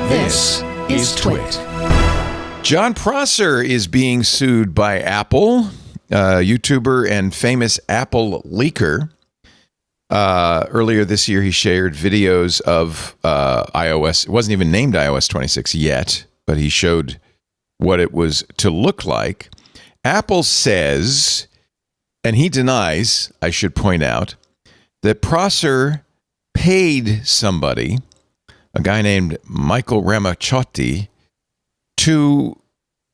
This is TWiT. Jon Prosser is being sued by Apple, YouTuber and famous Apple leaker. Earlier this year, he shared videos of iOS. It wasn't even named iOS 26 yet, but he showed what it was to look like. Apple says, and he denies, I should point out, that Prosser paid somebody, a guy named Michael Ramaciotti, to,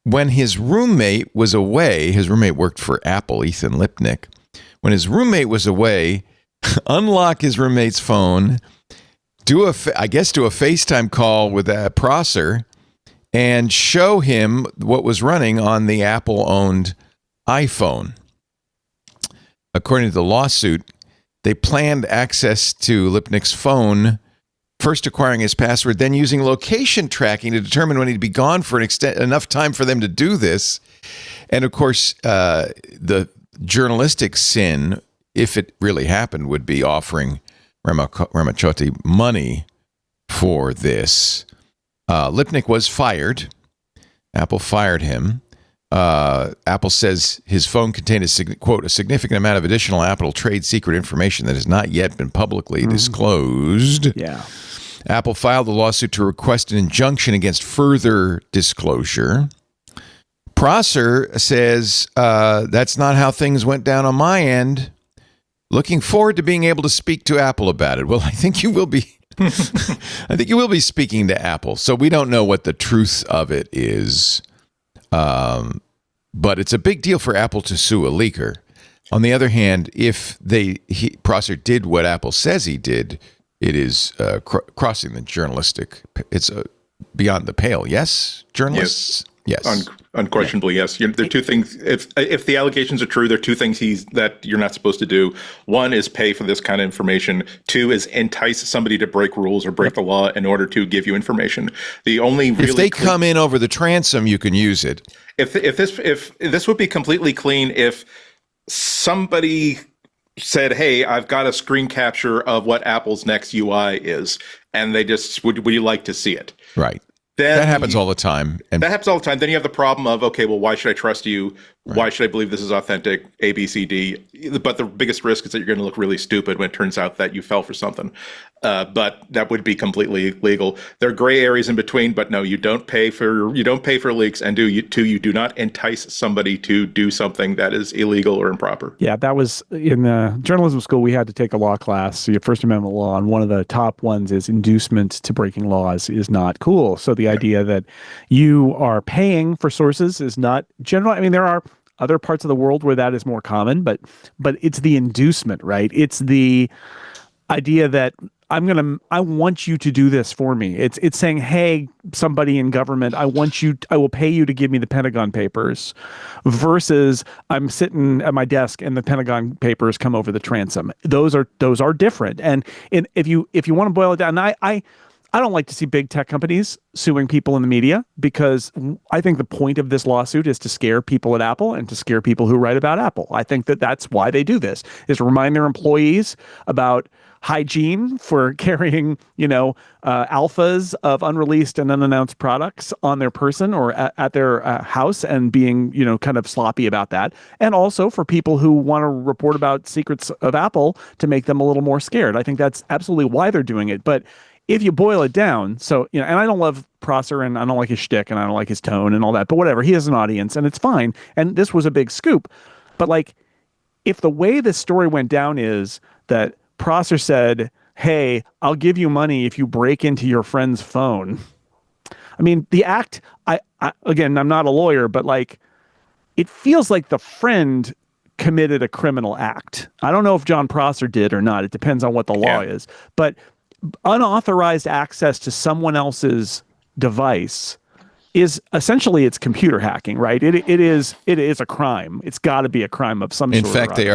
when his roommate was away, his roommate worked for Apple, Ethan Lipnick. When his roommate was away, unlock his roommate's phone, do a FaceTime call with Prosser, and show him what was running on the Apple-owned iPhone. According to the lawsuit, they planned access to Lipnick's phone, first acquiring his password, then using location tracking to determine when he'd be gone for enough time for them to do this. And of course, the journalistic sin, if it really happened, would be offering Ramaciotti money for this. Lipnick was fired. Apple fired him. Apple says his phone contained a significant amount of additional Apple trade secret information that has not yet been publicly disclosed. Yeah. Apple filed the lawsuit to request an injunction against further disclosure. Prosser says, that's not how things went down on my end. Looking forward to being able to speak to Apple about it. Well, I think you will be. I think you will be speaking to Apple. So we don't know what the truth of it is. But it's a big deal for Apple to sue a leaker. On the other hand, if Prosser did what Apple says he did, it is crossing the journalistic. It's beyond the pale. Yes, journalists. Yes. Unquestionably, yes. There are two things. If the allegations are true, there are two things that you're not supposed to do. One is pay for this kind of information. Two is entice somebody to break rules or break the law in order to give you information. The only really if they come in over the transom, you can use it. If this would be completely clean if somebody said, "Hey, I've got a screen capture of what Apple's next UI is," and they just would you like to see it? Right. That happens all the time. That happens all the time. Then you have the problem of, okay, well, why should I trust you? Right. Why should I believe this is authentic? A, B, C, D. But the biggest risk is that you're going to look really stupid when it turns out that you fell for something. But that would be completely legal. There are gray areas in between, but no, you don't pay for leaks, and you do not entice somebody to do something that is illegal or improper. Yeah, that was in journalism school. We had to take a law class, your First Amendment law, and one of the top ones is inducement to breaking laws is not cool. So the idea that you are paying for sources is not general. I mean, there are other parts of the world where that is more common, but it's the inducement, right? It's the idea that I want you to do this for me. It's saying, hey, somebody in government, I will pay you to give me the Pentagon Papers, versus I'm sitting at my desk and the Pentagon Papers come over the transom. Those are different. And if you want to boil it down, I don't like to see big tech companies suing people in the media, because I think the point of this lawsuit is to scare people at Apple and to scare people who write about Apple. I think that's why they do this, is to remind their employees about hygiene for carrying, alphas of unreleased and unannounced products on their person or at their house and being, kind of sloppy about that. And also for people who want to report about secrets of Apple to make them a little more scared. I think that's absolutely why they're doing it. But if you boil it down, so, and I don't love Prosser and I don't like his shtick and I don't like his tone and all that, but whatever, he has an audience and it's fine. And this was a big scoop. But if the way this story went down is that Prosser said, hey, I'll give you money if you break into your friend's phone. I mean, the act, again, I'm not a lawyer, but it feels like the friend committed a criminal act. I don't know if Jon Prosser did or not. It depends on what the law is. But unauthorized access to someone else's device is essentially it's computer hacking, right? It is a crime. It's got to be a crime of some sort. In fact, they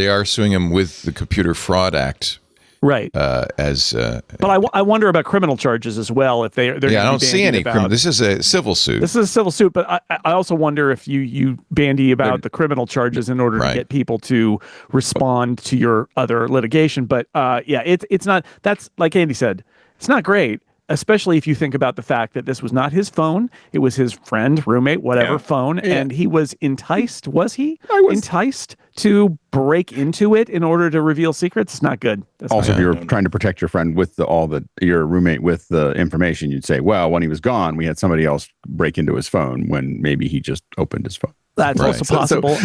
are suing him with the Computer Fraud Act, right? But I wonder about criminal charges as well. If they're I don't see any criminal. This is a civil suit. This is a civil suit, but I also wonder if you bandy about the criminal charges in order to get people to respond to your other litigation. But it's not. That's like Andy said. It's not great. especially if you think about the fact that this was not his phone, it was his friend, roommate, whatever phone, and he was enticed. Was he enticed to break into it in order to reveal secrets? It's not good. That's also, not if you're trying to protect your friend with your roommate with the information, you'd say, well, when he was gone, we had somebody else break into his phone when maybe he just opened his phone. That's also possible.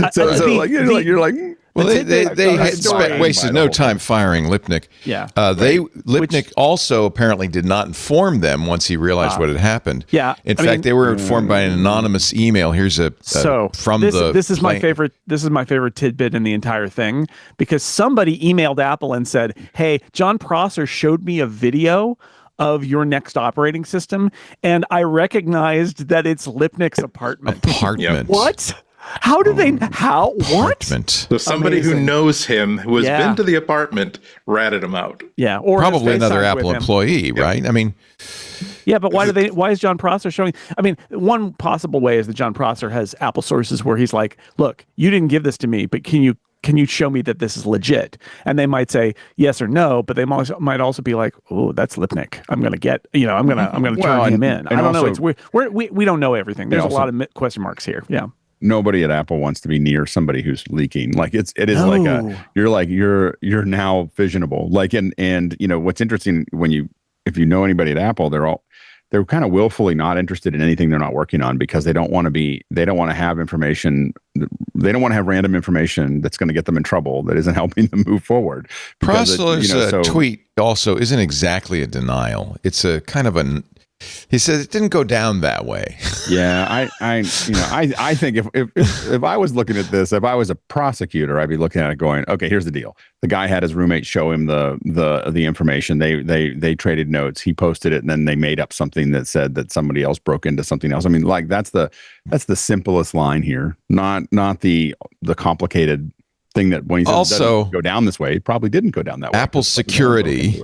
You're like, well, they had wasted no time firing Lipnick. Yeah. Lipnick also apparently did not inform them once he realized what had happened. Yeah. In fact, they were informed by an anonymous email. Here's this is my favorite tidbit in the entire thing, because somebody emailed Apple and said, "Hey, Jon Prosser showed me a video of your next operating system, and I recognized that it's Lipnick's apartment." What? How do they? How? What? So somebody who knows him, who has been to the apartment, ratted him out. Yeah, or probably another Apple employee, right? I mean, yeah, but why is Jon Prosser showing? I mean, one possible way is that Jon Prosser has Apple sources where he's like, "Look, you didn't give this to me, but can you show me that this is legit?" And they might say yes or no, but they might also be like, "Oh, that's Lipnick. I'm going to turn him in." I don't know. It's we don't know everything. There's a lot of question marks here. Yeah. Nobody at Apple wants to be near somebody who's leaking. Like it is like you're now fissionable. Like, and you know, what's interesting if you know anybody at Apple, they're kind of willfully not interested in anything they're not working on, because they don't want to have information. They don't want to have random information that's going to get them in trouble, that isn't helping them move forward. Prosser's tweet also isn't exactly a denial. It's a kind of he says it didn't go down that way. Yeah, I think if I was looking at this, if I was a prosecutor, I'd be looking at it going, okay, here's the deal. The guy had his roommate show him the information. They traded notes. He posted it, and then they made up something that said that somebody else broke into something else. I mean, like that's the simplest line here, not the complicated thing that when he said also go down this way, it probably didn't go down that way. Apple security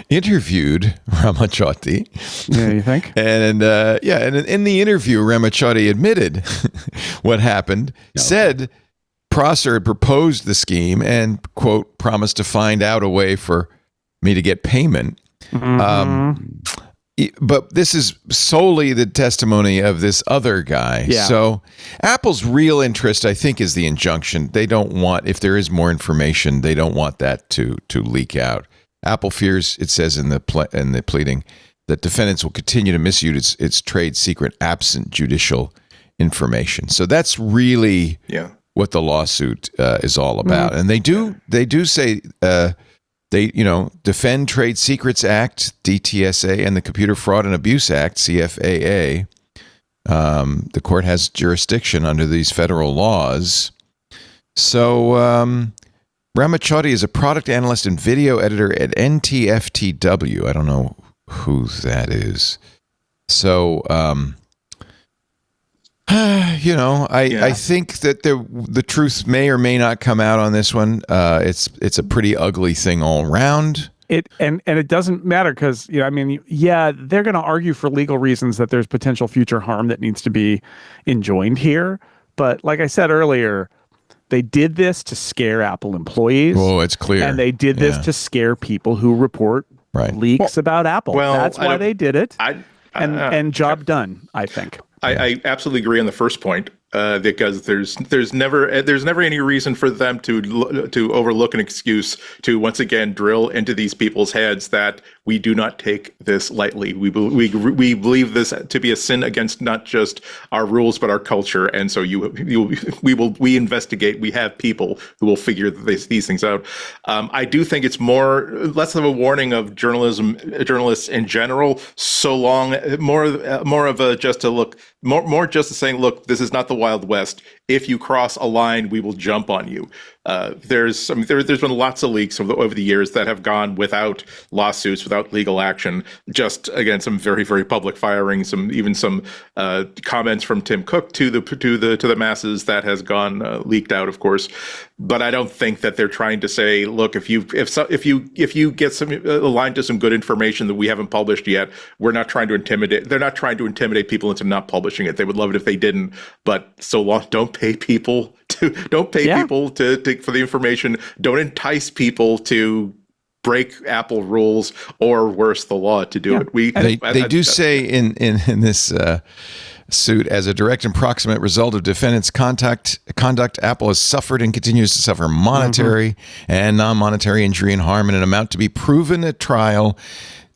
interviewed Ramachandran. Yeah, you think? And in the interview, Ramachandran admitted what happened, said Prosser had proposed the scheme and, quote, promised to find out a way for me to get payment. But this is solely the testimony of this other guy. Yeah. So Apple's real interest, I think, is the injunction. They don't want, if there is more information, they don't want that to leak out. Apple fears, it says in the pleading, that defendants will continue to misuse its trade secret absent judicial information. So that's really what the lawsuit is all about. And they do say they defend Trade Secrets Act, DTSA, and the Computer Fraud and Abuse Act, CFAA. The court has jurisdiction under these federal laws. So Ramachandran is a product analyst and video editor at NTFTW. I don't know who that is. So, I think that the truth may or may not come out on this one. It's a pretty ugly thing all around. And it doesn't matter because, they're going to argue for legal reasons that there's potential future harm that needs to be enjoined here. But like I said earlier, they did this to scare Apple employees. Oh, it's clear. And they did this to scare people who report leaks about Apple. Well, that's why they did it. And job done, I think. I absolutely agree on the first point, because there's never any reason for them to overlook an excuse to once again drill into these people's heads that we do not take this lightly. We believe this to be a sin against not just our rules but our culture, and so we investigate. We have people who will figure these things out. I do think it's less of a warning of journalists in general, more of a just a look. More just saying, look, this is not the Wild West. If you cross a line, we will jump on you. There's been lots of leaks over the years that have gone without lawsuits, without legal action. Just again, some very, very public firings, some comments from Tim Cook to the masses that has gone leaked out, of course. But I don't think that they're trying to say, look, if you get aligned to some good information that we haven't published yet, we're not trying to intimidate. They're not trying to intimidate people into not publishing it. They would love it if they didn't, but so long, don't pay people for the information. Don't entice people to break Apple rules or worse, the law to do it. They do say in this suit, as a direct and proximate result of defendant's conduct, Apple has suffered and continues to suffer monetary and non-monetary injury and harm in an amount to be proven at trial.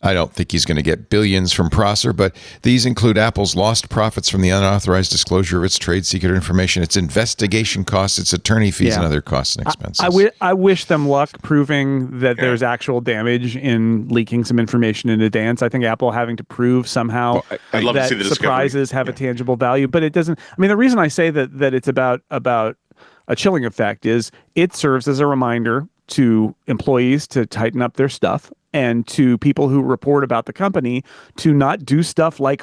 I don't think he's going to get billions from Prosser, but these include Apple's lost profits from the unauthorized disclosure of its trade secret information, its investigation costs, its attorney fees, and other costs and expenses. I wish them luck proving that there's actual damage in leaking some information in advance. I think Apple having to prove somehow I'd love that to see the surprises have a tangible value, but it doesn't. I mean, the reason I say that it's about a chilling effect is it serves as a reminder to employees to tighten up their stuff, and to people who report about the company to not do stuff like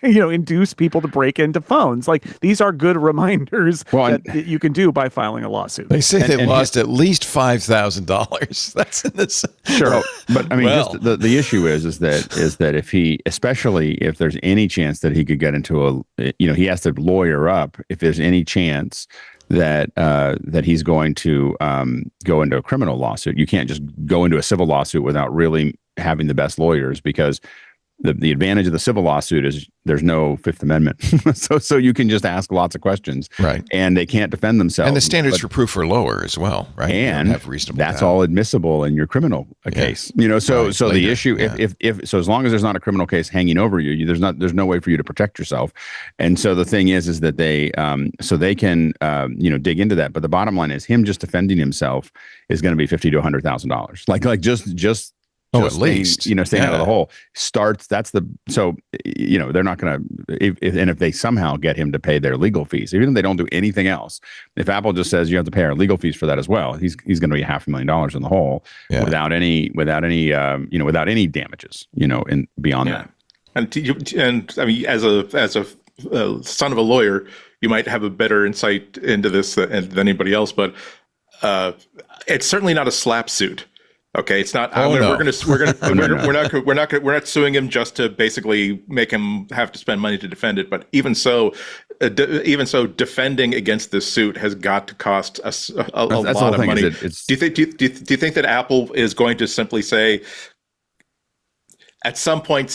induce people to break into phones. Like, these are good reminders that you can do by filing a lawsuit. They say they lost at least $5,000. That's in this. Sure. But I mean, just the issue is that if he, especially if there's any chance that he could get into he has to lawyer up if there's any chance that he's going to go into a criminal lawsuit. You can't just go into a civil lawsuit without really having the best lawyers, because the advantage of the civil lawsuit is there's no Fifth Amendment. so you can just ask lots of questions, right? And they can't defend themselves. And the standards for proof are lower as well, right? And that's all admissible in your criminal case. So the issue, if as long as there's not a criminal case hanging over you, there's no way for you to protect yourself. And so the thing is that they can dig into that. But the bottom line is, him just defending himself is going to be $50,000 to $100,000. Like just at least staying out of the hole starts. They're not going to, if they somehow get him to pay their legal fees, even if they don't do anything else, if Apple just says you have to pay our legal fees for that as well, he's going to be $500,000 in the hole without any damages, and beyond that. And I mean, as a son of a lawyer, you might have a better insight into this than anybody else, but it's certainly not a slap suit. Okay, it's not. We're not suing him just to basically make him have to spend money to defend it. But even so, defending against this suit has got to cost us a lot of money. Do you think that Apple is going to simply say, at some point,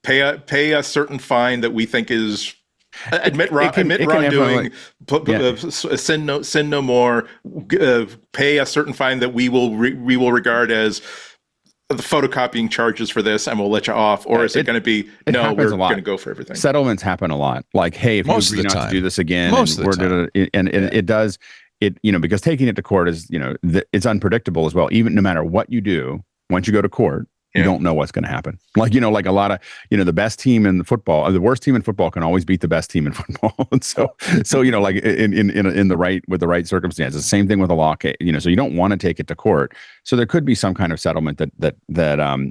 pay a certain fine that we think is admit wrongdoing, sin no more, pay a certain fine that we will regard as the photocopying charges for this, and we'll let you off? Or is it going to be, no, we're going to go for everything? Settlements happen a lot. Like, hey, if you agree not to do this again, it does, because taking it to court is, it's unpredictable as well. Even no matter what you do, once you go to court, you don't know what's going to happen. Like a lot of, the best team in football, the worst team in football can always beat the best team in football. And so like in the right, with the right circumstances. Same thing with a law case, so you don't want to take it to court. So there could be some kind of settlement that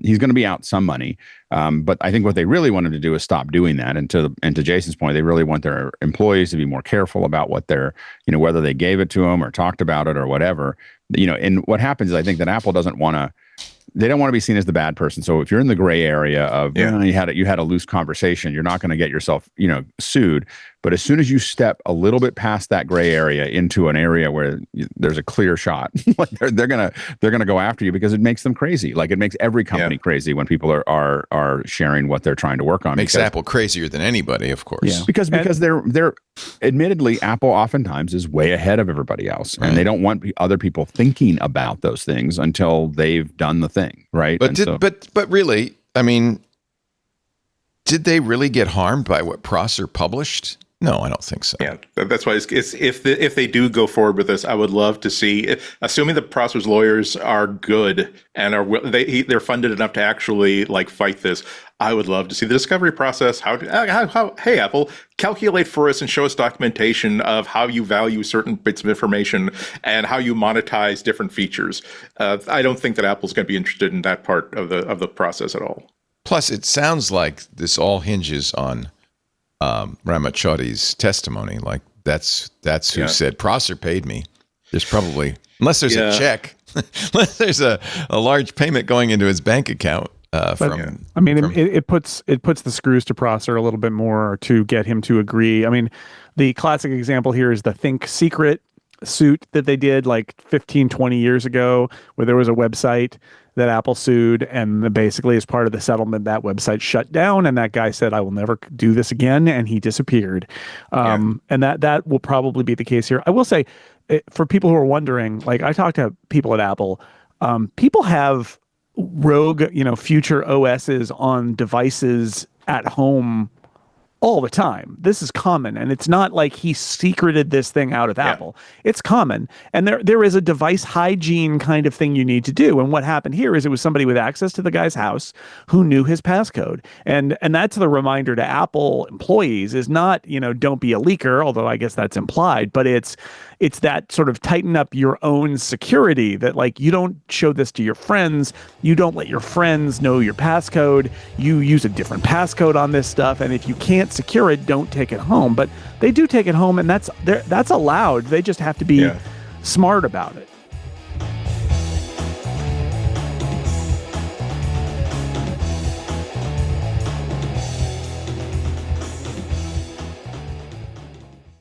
he's going to be out some money. But I think what they really wanted to do is stop doing that. And to Jason's point, they really want their employees to be more careful about what they're, whether they gave it to them or talked about it or whatever. And what happens is, I think that Apple doesn't want to. They don't want to be seen as the bad person. So if you're in the gray area of you had a loose conversation, you're not going to get yourself sued. But as soon as you step a little bit past that gray area into an area where there's a clear shot, like they're gonna go after you, because it makes them crazy. Like, it makes every company crazy when people are sharing what they're trying to work on. Makes Apple crazier than anybody, of course. Yeah. Because they're admittedly, Apple oftentimes is way ahead of everybody else, and they don't want other people thinking about those things until they've done the thing, right? But really, I mean, did they really get harmed by what Prosser published? No, I don't think so. Yeah, that's why if they do go forward with this, I would love to see, assuming that Prosser's lawyers are good and they're funded enough to actually fight this. I would love to see the discovery process. Hey, Apple, calculate for us and show us documentation of how you value certain bits of information and how you monetize different features. I don't think that Apple's going to be interested in that part of the process at all. Plus, it sounds like this all hinges on Ramachandran's testimony. Like, that's who said Prosser paid me. There's probably, unless there's a check, unless there's a large payment going into his bank account. It puts the screws to Prosser a little bit more to get him to agree. I mean, the classic example here is the Think Secret suit that they did like 15, 20 years ago, where there was a website that Apple sued, and basically as part of the settlement, that website shut down, and that guy said, I will never do this again, and he disappeared. And that will probably be the case here. I will say, for people who are wondering, like I talked to people at Apple, people have rogue, future OSs on devices at home all the time. This is common, and it's not like he secreted this thing out of Apple. It's common, and there is a device hygiene kind of thing you need to do. And what happened here is it was somebody with access to the guy's house who knew his passcode, and that's the reminder to Apple employees is not don't be a leaker, although I guess that's implied, but it's that sort of tighten up your own security, that like you don't show this to your friends, you don't let your friends know your passcode, you use a different passcode on this stuff, and if you can't secure it, don't take it home. But they do take it home, and that's allowed. They just have to be smart about it.